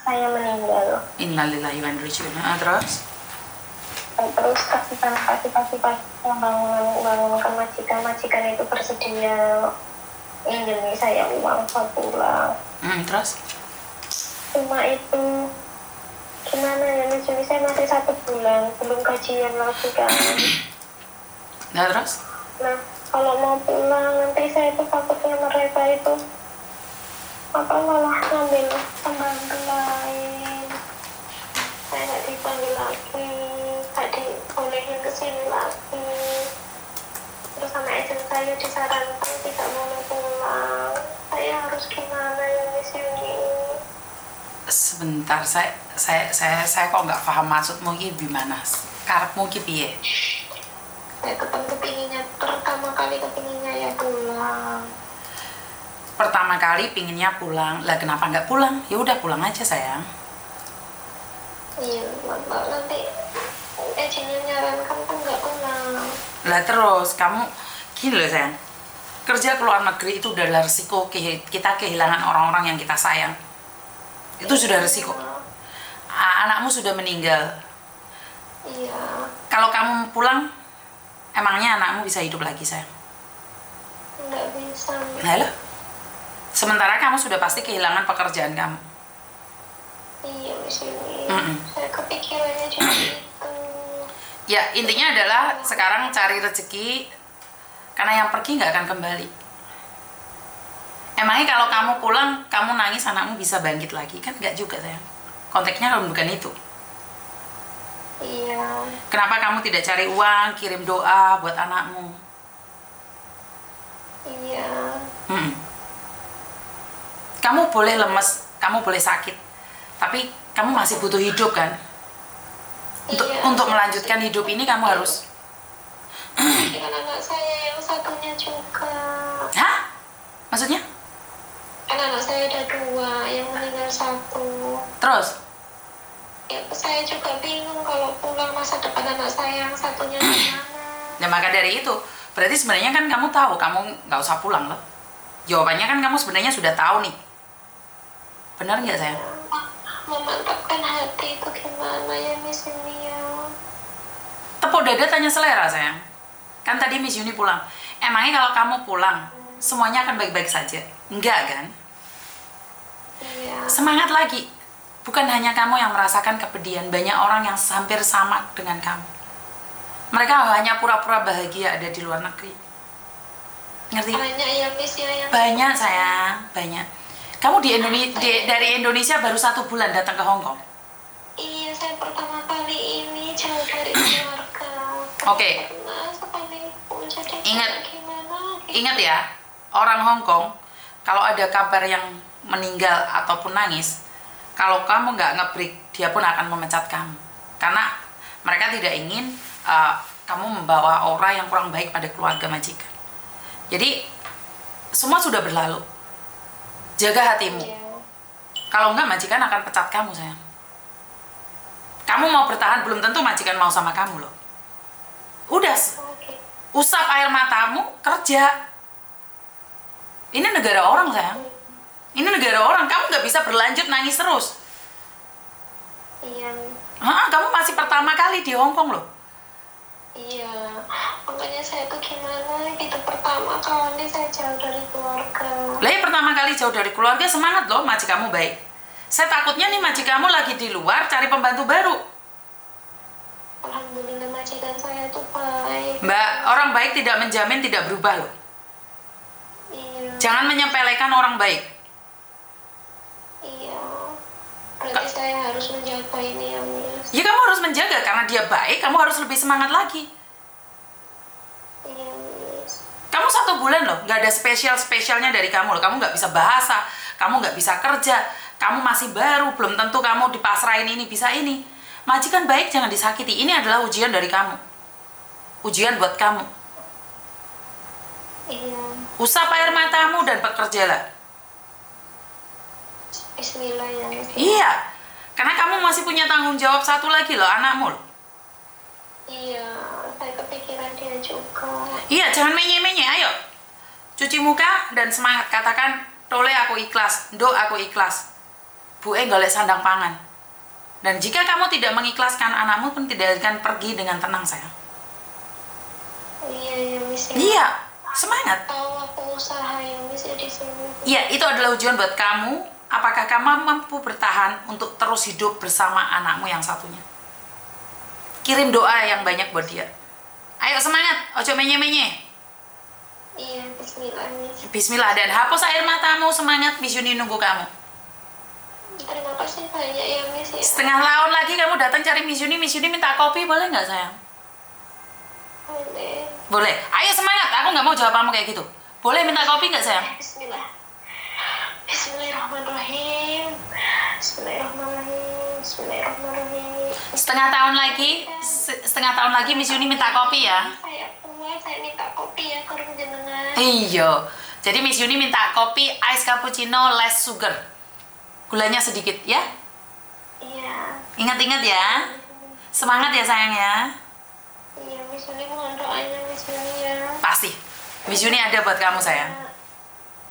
saya meninggal. Innalillahi wa inna ilaihi raji'un. Terus? Terus kasih membangunkan majikan itu bersedia ingin saya uang buat pulang. Terus? Cuma itu gimana ya, misalnya saya masih 1 bulan belum gajian lagi kan. Nah terus? Nah kalau mau pulang nanti saya itu takutnya mereka itu malah ngambil pembantu lain, saya nggak dipanggil lagi, nggak dibolehin kesini lagi. Terus sama agent saya disarankan tidak mau pulang. Saya harus gimana ya di sini? Sebentar, saya kok nggak paham maksudmu gimana? Karepmu piye? Saya pertama kali kepinginnya ya pulang. Pertama kali pinginnya pulang, lah kenapa nggak pulang? Ya udah pulang aja sayang. Iya, nanti agentnya nyarankan kan nggak pulang. Lah terus kamu gini loh sayang, kerja ke luar negeri itu udah resiko kita kehilangan orang-orang yang kita sayang. Itu sudah resiko. Anakmu sudah meninggal. Iya. Kalau kamu pulang, emangnya anakmu bisa hidup lagi sayang? Nggak bisa. Halo? Sementara kamu sudah pasti kehilangan pekerjaan kamu. Iya, di sini. Saya kepikirannya juga itu. Ya, intinya adalah sekarang cari rezeki, karena yang pergi nggak akan kembali. Emangnya kalau kamu pulang, kamu nangis, anakmu bisa bangkit lagi? Kan nggak juga sayang. Konteksnya kan bukan itu. Iya. Kenapa kamu tidak cari uang, kirim doa buat anakmu? Iya. Kamu boleh lemes, kamu boleh sakit, tapi kamu masih butuh hidup kan? Untuk melanjutkan hidup ini kamu harus. Dengan anak saya yang satunya juga. Hah? Maksudnya? Kan anak saya ada 2, yang meninggal 1. Terus? Ya, saya juga bingung kalau pulang masa depan anak saya yang satunya gimana. Nah maka dari itu, berarti sebenarnya kan kamu tahu, kamu nggak usah pulang loh. Jawabannya kan kamu sebenarnya sudah tahu nih. Benar nggak sayang? Memantapkan hati itu gimana ya Miss Yuni ya? Tepuk dada tanya selera sayang. Kan tadi Miss Yuni pulang. Emangnya kalau kamu pulang, semuanya akan baik-baik saja? Enggak kan? Iya. Semangat lagi. Bukan hanya kamu yang merasakan kepedihan, banyak orang yang hampir sama dengan kamu. Mereka hanya pura-pura bahagia ada di luar negeri. Ngerti? Banyak ya Miss ya yang banyak sayang, banyak. Kamu dari Indonesia baru 1 bulan datang ke Hong Kong. Iya, saya pertama kali ini jauh dari keluarga. Oke. Ingat ya, orang Hong Kong kalau ada kabar yang meninggal ataupun nangis, kalau kamu nggak nge-break, dia pun akan memecat kamu. Karena mereka tidak ingin kamu membawa aura yang kurang baik pada keluarga majikan. Jadi semua sudah berlalu. Jaga hatimu. Kalau enggak, majikan akan pecat kamu sayang. Kamu mau bertahan, belum tentu majikan mau sama kamu loh. Udah, usap air matamu, kerja. Ini negara orang sayang. Ini negara orang, kamu nggak bisa berlanjut nangis terus. Iya. Kamu masih pertama kali di Hong Kong loh. Iya, makanya saya tuh gimana gitu, pertama kali saya jauh dari keluarga. Lah ya, pertama kali jauh dari keluarga, semangat loh, majikanmu baik. Saya takutnya nih majikanmu lagi di luar cari pembantu baru. Alhamdulillah majikan saya tuh baik. Mbak, orang baik tidak menjamin tidak berubah loh. Iya. Jangan menyepelekan orang baik. Iya. Berarti saya harus menjaga ini ya Miss. Ya kamu harus menjaga, karena dia baik, kamu harus lebih semangat lagi. Iya Miss. Kamu 1 bulan loh, gak ada spesialnya dari kamu loh. Kamu gak bisa bahasa, kamu gak bisa kerja, kamu masih baru, belum tentu kamu dipasrahin ini bisa ini. Majikan baik jangan disakiti, ini adalah ujian dari kamu. Ujian buat kamu. Iya. Usap air matamu dan bekerjalah. Bismillah ya Miss. Iya, karena kamu masih punya tanggung jawab 1 lagi loh, anakmu loh. Iya, saya kepikiran dia juga. Iya, jangan menye-menye, ayo. Cuci muka dan semangat, katakan, Tole aku ikhlas, Do aku ikhlas. golek sandang pangan. Dan jika kamu tidak mengikhlaskan, anakmu pun tidak akan pergi dengan tenang, sayang. Iya, Miss. Iya, semangat. Tahu aku usaha ya, Miss, di sini. Iya, itu adalah ujian buat kamu. Apakah kamu mampu bertahan untuk terus hidup bersama anakmu yang satunya? Kirim doa yang banyak buat dia. Ayo semangat, ojo menye-menye. Iya, bismillah, Miss. Bismillah, dan hapus air matamu, semangat. Miss Yuni nunggu kamu. Terima kasih banyak ya, Miss. Ya. Setengah tahun lagi kamu datang cari Miss Yuni minta kopi, boleh nggak sayang? Boleh. Boleh. Ayo semangat, aku nggak mau jawab kamu kayak gitu. Boleh minta kopi nggak sayang? Bismillah. Bismillahirrahmanirrahim. Bismillahirrahmanirrahim. Bismillahirrahmanirrahim. Setengah tahun lagi Miss Yuni minta kopi ya. Saya minta kopi ya ke jenengan. Iya. Jadi Miss Yuni minta kopi ice cappuccino less sugar. Gulanya sedikit ya. Iya. Ingat-ingat ya. Semangat ya sayang ya. Iya, Miss Yuni mohon doanya Miss Yuni ya. Pasti. Miss Yuni ada buat kamu sayang.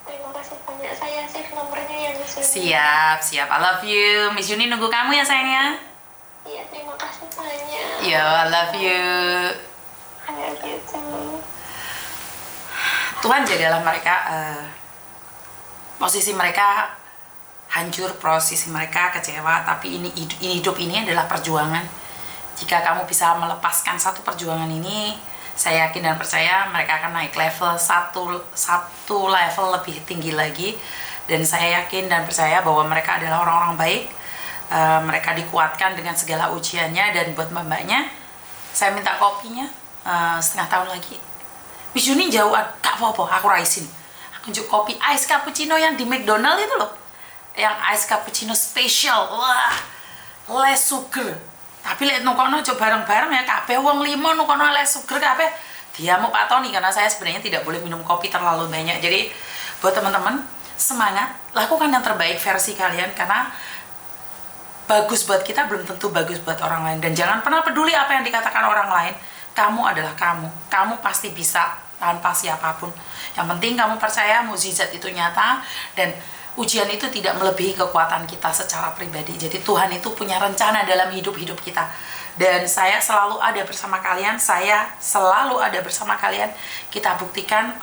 Terima kasih banyak. Saya save nomornya ya, Miss Yuni. Siap. I love you. Miss Yuni nunggu kamu ya sayang ya. Iya, terima kasih banyak. Yo, I love you. I love you too. Tuhan jagalah mereka. Posisi mereka hancur, posisi mereka kecewa, tapi ini hidup ini adalah perjuangan. Jika kamu bisa melepaskan satu perjuangan ini, saya yakin dan percaya mereka akan naik level satu level lebih tinggi lagi. Dan saya yakin dan percaya bahwa mereka adalah orang-orang baik. Mereka dikuatkan dengan segala ujiannya. Dan buat mbak-mbaknya, saya minta kopinya setengah tahun lagi. Miss Yuni jauhan, gak apa-apa, aku raisin. Aku njuk kopi ice cappuccino yang di McDonald itu loh. Yang ice cappuccino spesial, wah, less sugar. Tapi lihat nukono coba bareng-bareng ya, kabeh wong limo nukono less sugar kabeh. Dia mau patoni karena saya sebenarnya tidak boleh minum kopi terlalu banyak. Jadi buat teman-teman, semangat, lakukan yang terbaik versi kalian karena bagus buat kita belum tentu bagus buat orang lain. Dan jangan pernah peduli apa yang dikatakan orang lain. Kamu adalah kamu. Kamu pasti bisa tanpa siapapun. Yang penting kamu percaya mukjizat itu nyata dan ujian itu tidak melebihi kekuatan kita secara pribadi. Jadi Tuhan itu punya rencana dalam hidup-hidup kita. Dan saya selalu ada bersama kalian. Kita buktikan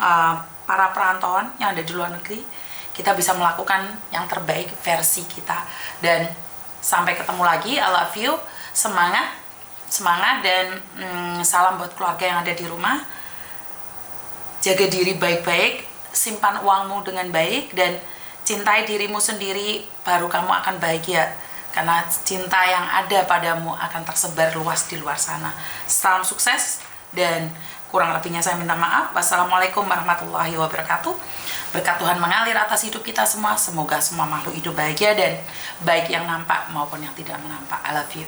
para perantauan yang ada di luar negeri. Kita bisa melakukan yang terbaik versi kita. Dan sampai ketemu lagi. I love you. Semangat dan salam buat keluarga yang ada di rumah. Jaga diri baik-baik, simpan uangmu dengan baik, dan cintai dirimu sendiri, baru kamu akan bahagia. Karena cinta yang ada padamu akan tersebar luas di luar sana. Salam sukses, dan kurang lebihnya saya minta maaf. Wassalamualaikum warahmatullahi wabarakatuh. Berkat Tuhan mengalir atas hidup kita semua. Semoga semua makhluk hidup bahagia dan baik yang nampak maupun yang tidak menampak. I love you.